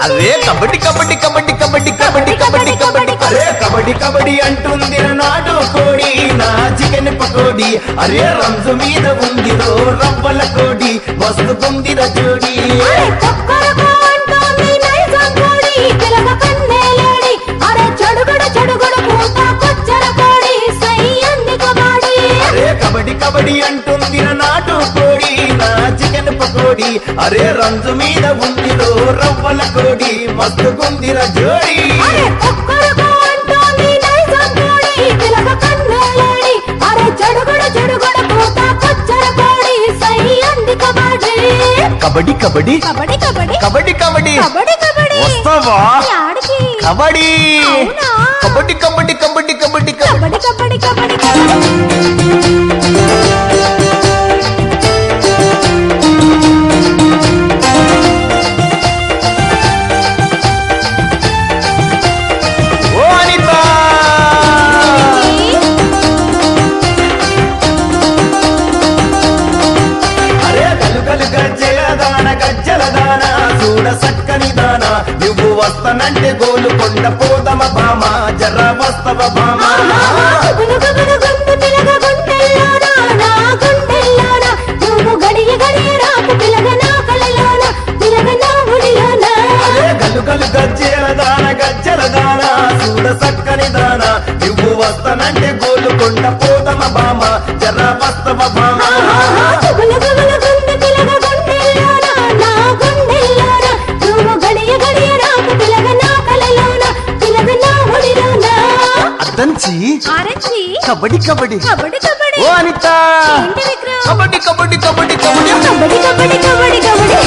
అరే కబడ్డీ కబడ్డీ కబడ్డీ కబడ్డీ కబడ్డీ కబడ్డీ కబడ్డీ అరే కబడ్డీ కబడ్డీ అంటుంది నాటు కోడి నా చికెన్ పకోడి అరే రంజు మీద ఉందిరో రవ్వల కోడి వస్తుందిర జోడి కబడ్డీ కబడ్డీ అంటుంది నాటు కోడి నా చికెన్ పకోడి అరే రంజు మీద ఉందిరో రవ్వల కోడి మస్తుకుందిర జోడి కబడ్డీ కబడ్డీ కబడ్డీ కబడ్డీ కబడ్డీ కబడ్డీ కబడ్డీ కబడ్డీ వస్తావా ఆడికి కబడ్డీ అవునా? కబడ్డీ కబడ్డీ కబడ్డీ కబడ్డీ కబడ్డీ కబడ్డీ కబడ్డీ కబడ్డీ ఓ అనిత అరే గలుగలు గజ్జల దాన చూడ సక్కని దాన నువ్వు వస్తానంటే గోలు కొండ పోదమ భామ జర వస్తవ భామ గలుగలు గజ్జల దాన చూడ సక్కని దాన నువ్వు వస్తానంటే గోలు కొండ పోదమ భామ జర వస్తవ భామ అద్దంచి ఆరెంజి కబడ్డీ కబడ్డీ కబడ్డీ కబడ్డీ ఓ అనిత ఏంటి విక్రమ్? కబడ్డీ కబడ్డీ కబడ్డీ కబడ్డీ కబడ్డీ కబడ్డీ కబడ్డీ కబడ్డీ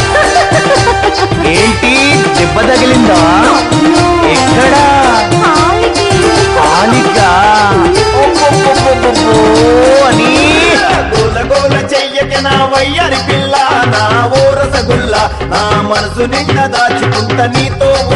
ఏంటి దెబ్బ తగిలిందా ఎక్కడా కాలిక అని గోల గోల చెయ్యక నా వయ్యారి పిల్ల నా ఓ రసగుల్ల నా మనసు నిండా దాచుకుంట నీతో